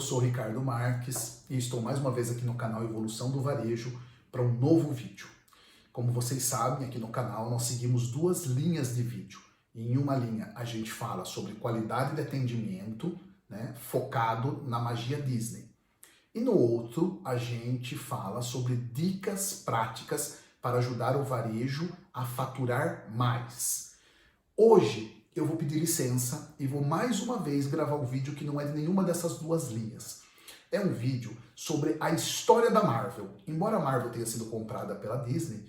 eu sou o Ricardo Marques e estou mais uma vez aqui no canal Evolução do Varejo para um novo vídeo. Como vocês sabem, aqui no canal nós seguimos duas linhas de vídeo. Em uma linha a gente fala sobre qualidade de atendimento, né, focado na magia Disney. E no outro a gente fala sobre dicas práticas para ajudar o varejo a faturar mais. Hoje eu vou pedir licença e vou mais uma vez gravar um vídeo que não é de nenhuma dessas duas linhas. É um vídeo sobre a história da Marvel. Embora a Marvel tenha sido comprada pela Disney,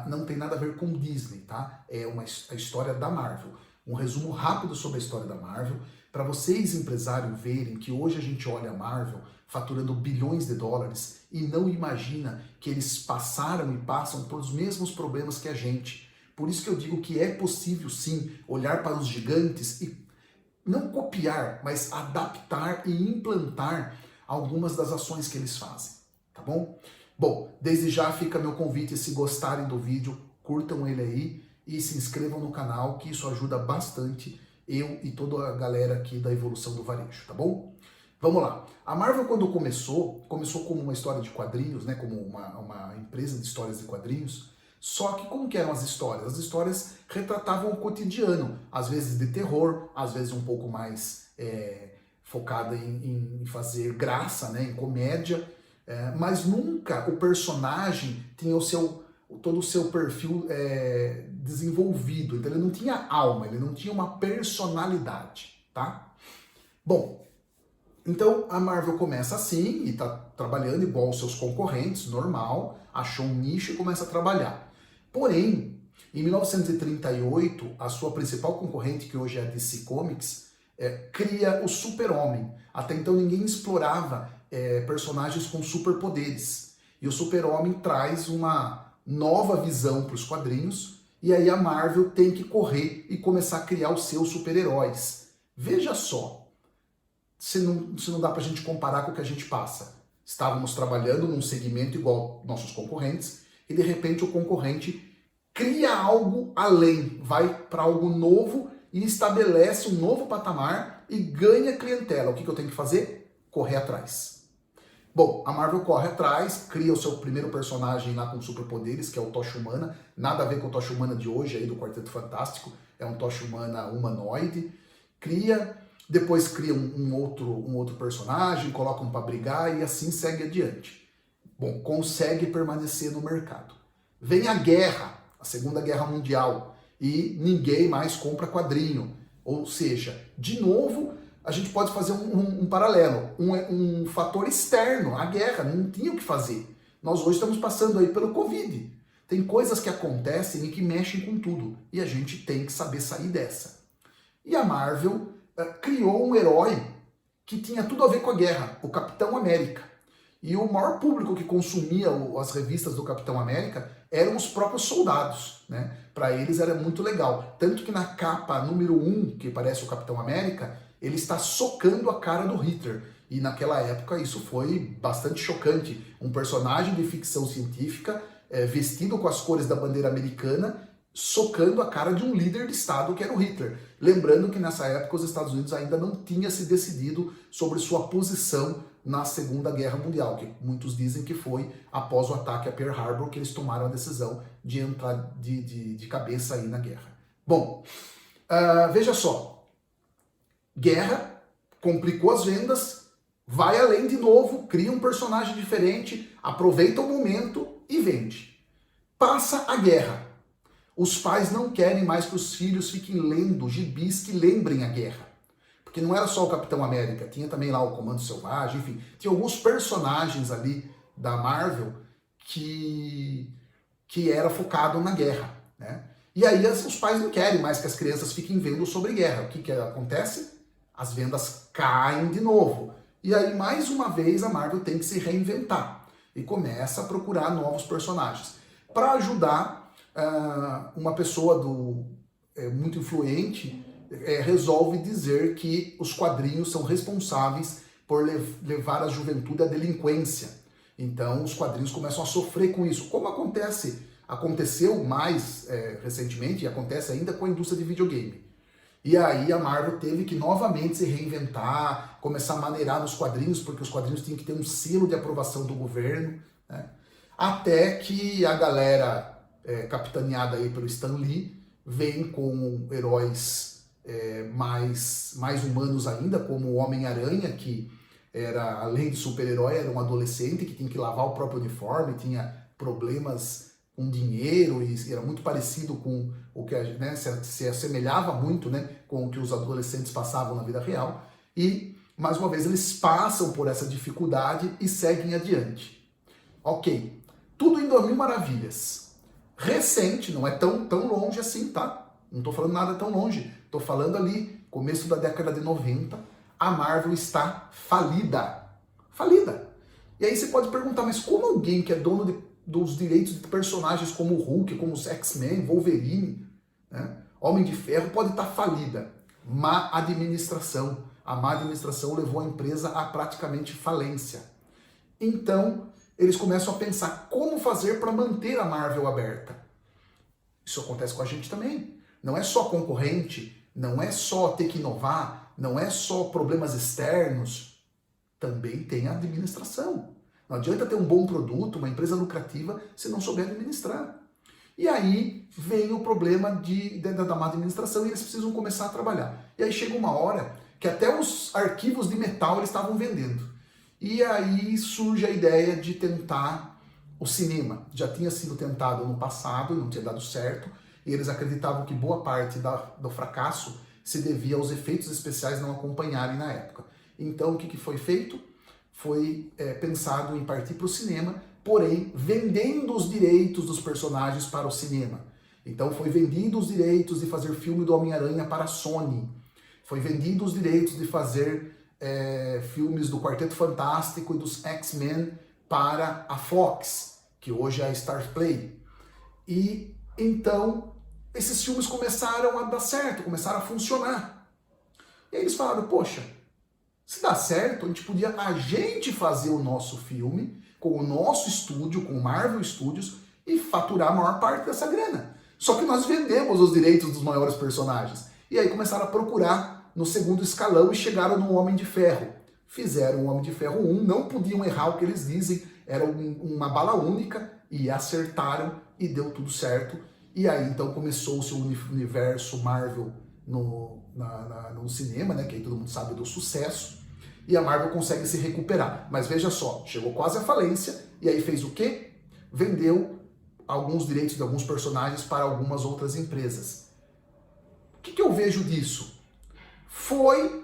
não tem nada a ver com Disney, tá? É a história da Marvel. Um resumo rápido sobre a história da Marvel, para vocês, empresários, verem que hoje a gente olha a Marvel faturando bilhões de dólares e não imagina que eles passaram e passam por os mesmos problemas que a gente. Por isso que eu digo que é possível sim olhar para os gigantes e não copiar, mas adaptar e implantar algumas das ações que eles fazem, tá bom? Bom, desde já fica meu convite, se gostarem do vídeo, curtam ele aí e se inscrevam no canal, que isso ajuda bastante eu e toda a galera aqui da Evolução do Varejo, tá bom? Vamos lá. A Marvel, quando começou como uma história de quadrinhos, né, como uma empresa de histórias de quadrinhos. Só que como que eram as histórias? As histórias retratavam o cotidiano, às vezes de terror, às vezes um pouco mais focada em fazer graça, né, em comédia, mas nunca o personagem tinha todo o seu perfil desenvolvido, então ele não tinha alma, ele não tinha uma personalidade, tá? Bom, então a Marvel começa assim e tá trabalhando igual os seus concorrentes, normal, achou um nicho e começa a trabalhar. Porém, em 1938, a sua principal concorrente, que hoje é a DC Comics, cria o Super-Homem. Até então ninguém explorava personagens com superpoderes. E o Super-Homem traz uma nova visão para os quadrinhos, e aí a Marvel tem que correr e começar a criar os seus super-heróis. Veja só, se não dá para a gente comparar com o que a gente passa. Estávamos trabalhando num segmento igual nossos concorrentes, e de repente o concorrente cria algo além, vai para algo novo e estabelece um novo patamar e ganha clientela. O que eu tenho que fazer? Correr atrás. Bom, a Marvel corre atrás, cria o seu primeiro personagem lá com superpoderes, que é o Tocha Humana. Nada a ver com o Tocha Humana de hoje, aí do Quarteto Fantástico. É um Tocha Humana humanoide. Depois cria um outro personagem, colocam para brigar e assim segue adiante. Bom, consegue permanecer no mercado. Vem a guerra, a Segunda Guerra Mundial, e ninguém mais compra quadrinho. Ou seja, de novo, a gente pode fazer um paralelo, um fator externo, a guerra, não tinha o que fazer. Nós hoje estamos passando aí pelo Covid. Tem coisas que acontecem e que mexem com tudo, e a gente tem que saber sair dessa. E a Marvel criou um herói que tinha tudo a ver com a guerra, o Capitão América. E o maior público que consumia as revistas do Capitão América eram os próprios soldados, né? Para eles era muito legal. Tanto que na capa número 1, que parece o Capitão América, ele está socando a cara do Hitler. E naquela época isso foi bastante chocante. Um personagem de ficção científica vestido com as cores da bandeira americana, socando a cara de um líder de Estado que era o Hitler. Lembrando que nessa época os Estados Unidos ainda não tinha se decidido sobre sua posição na Segunda Guerra Mundial, que muitos dizem que foi após o ataque a Pearl Harbor que eles tomaram a decisão de entrar de cabeça aí na guerra. Bom, veja só, guerra, complicou as vendas, vai além de novo, cria um personagem diferente, aproveita o momento e vende. Passa a guerra. Os pais não querem mais que os filhos fiquem lendo gibis que lembrem a guerra. Porque não era só o Capitão América, tinha também lá o Comando Selvagem, enfim, tinha alguns personagens ali da Marvel que era focado na guerra, né? E aí os pais não querem mais que as crianças fiquem vendo sobre guerra. O que acontece? As vendas caem de novo. E aí, mais uma vez, a Marvel tem que se reinventar e começa a procurar novos personagens. Para ajudar, uma pessoa muito influente resolve dizer que os quadrinhos são responsáveis por levar a juventude à delinquência. Então os quadrinhos começam a sofrer com isso, como aconteceu mais recentemente e acontece ainda com a indústria de videogame. E aí a Marvel teve que novamente se reinventar, começar a maneirar nos quadrinhos, porque os quadrinhos tinham que ter um selo de aprovação do governo, né? Até que a galera, capitaneada aí pelo Stan Lee, vem com heróis mais humanos ainda, como o Homem-Aranha, que era, além de super-herói, era um adolescente que tinha que lavar o próprio uniforme, tinha problemas com dinheiro e era muito parecido com o que, né, se assemelhava muito, né, com o que os adolescentes passavam na vida real. E, mais uma vez, eles passam por essa dificuldade e seguem adiante. Ok, tudo indo a mil maravilhas. Recente, não é tão longe assim, tá? Não tô falando nada tão longe. Tô falando ali, começo da década de 90, a Marvel está falida. Falida. E aí você pode perguntar, mas como alguém que é dono dos direitos de personagens como o Hulk, como os X-Men, Wolverine, né, Homem de Ferro, pode estar falida? Má administração. A má administração levou a empresa a praticamente falência. Então, eles começam a pensar como fazer para manter a Marvel aberta. Isso acontece com a gente também. Não é só concorrente, não é só ter que inovar, não é só problemas externos, também tem a administração. Não adianta ter um bom produto, uma empresa lucrativa, se não souber administrar. E aí vem o problema da má administração e eles precisam começar a trabalhar. E aí chega uma hora que até os arquivos de metal eles estavam vendendo. E aí surge a ideia de tentar o cinema. Já tinha sido tentado no passado, não tinha dado certo, e eles acreditavam que boa parte do fracasso se devia aos efeitos especiais não acompanharem na época. Então o que foi feito? Foi pensado em partir para o cinema, porém vendendo os direitos dos personagens para o cinema. Então foi vendido os direitos de fazer filme do Homem-Aranha para a Sony. Foi vendido os direitos de fazer filmes do Quarteto Fantástico e dos X-Men para a Fox, que hoje é a Star Play. E então esses filmes começaram a dar certo, começaram a funcionar. E aí eles falaram, poxa, se dá certo, a gente fazer o nosso filme com o nosso estúdio, com o Marvel Studios, e faturar a maior parte dessa grana. Só que nós vendemos os direitos dos maiores personagens. E aí começaram a procurar no segundo escalão e chegaram no Homem de Ferro. Fizeram o Homem de Ferro 1, não podiam errar o que eles dizem, era uma bala única, e acertaram e deu tudo certo. E aí então começou-se o universo Marvel no cinema, né, que aí todo mundo sabe do sucesso, e a Marvel consegue se recuperar. Mas veja só, chegou quase à falência, e aí fez o quê? Vendeu alguns direitos de alguns personagens para algumas outras empresas. O que eu vejo disso? Foi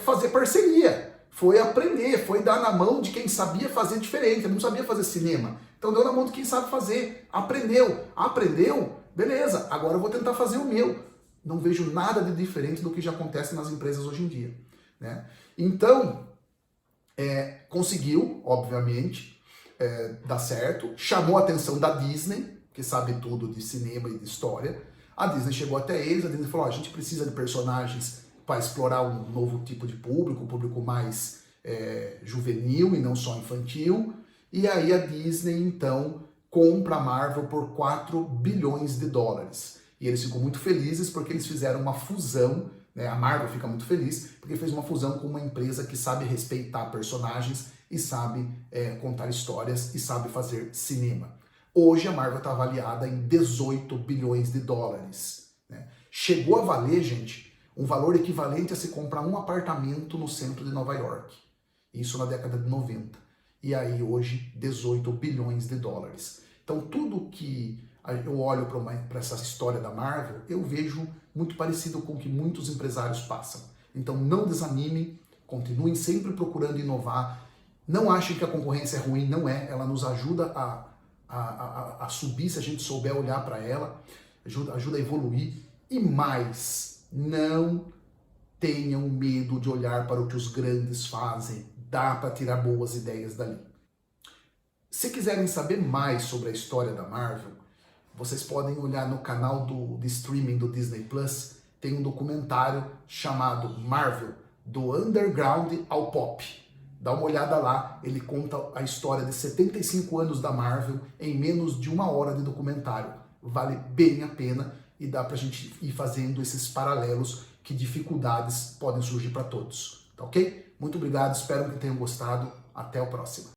fazer parceria, foi aprender, foi dar na mão de quem sabia fazer diferente, eu não sabia fazer cinema. Então deu na mão de quem sabe fazer, aprendeu, beleza, agora eu vou tentar fazer o meu. Não vejo nada de diferente do que já acontece nas empresas hoje em dia, né? Então, conseguiu, obviamente, dar certo, chamou a atenção da Disney, que sabe tudo de cinema e de história. A Disney chegou até eles, a Disney falou, a gente precisa de personagens para explorar um novo tipo de público, um público mais juvenil e não só infantil. E aí a Disney, então, compra a Marvel por 4 bilhões de dólares. E eles ficam muito felizes porque eles fizeram uma fusão, né? A Marvel fica muito feliz porque fez uma fusão com uma empresa que sabe respeitar personagens e sabe contar histórias e sabe fazer cinema. Hoje a Marvel está avaliada em 18 bilhões de dólares. Né? Chegou a valer, gente, um valor equivalente a se comprar um apartamento no centro de Nova York. Isso na década de 90. E aí hoje 18 bilhões de dólares. Então tudo que eu olho para essa história da Marvel, eu vejo muito parecido com o que muitos empresários passam. Então não desanimem, continuem sempre procurando inovar. Não achem que a concorrência é ruim, não é. Ela nos ajuda a subir se a gente souber olhar para ela, ajuda a evoluir. E mais, não tenham medo de olhar para o que os grandes fazem. Dá para tirar boas ideias dali. Se quiserem saber mais sobre a história da Marvel, vocês podem olhar no canal de streaming do Disney Plus, tem um documentário chamado Marvel, do Underground ao Pop. Dá uma olhada lá, ele conta a história de 75 anos da Marvel em menos de 1 hora de documentário. Vale bem a pena e dá para a gente ir fazendo esses paralelos que dificuldades podem surgir para todos, tá ok? Muito obrigado, espero que tenham gostado, até o próximo.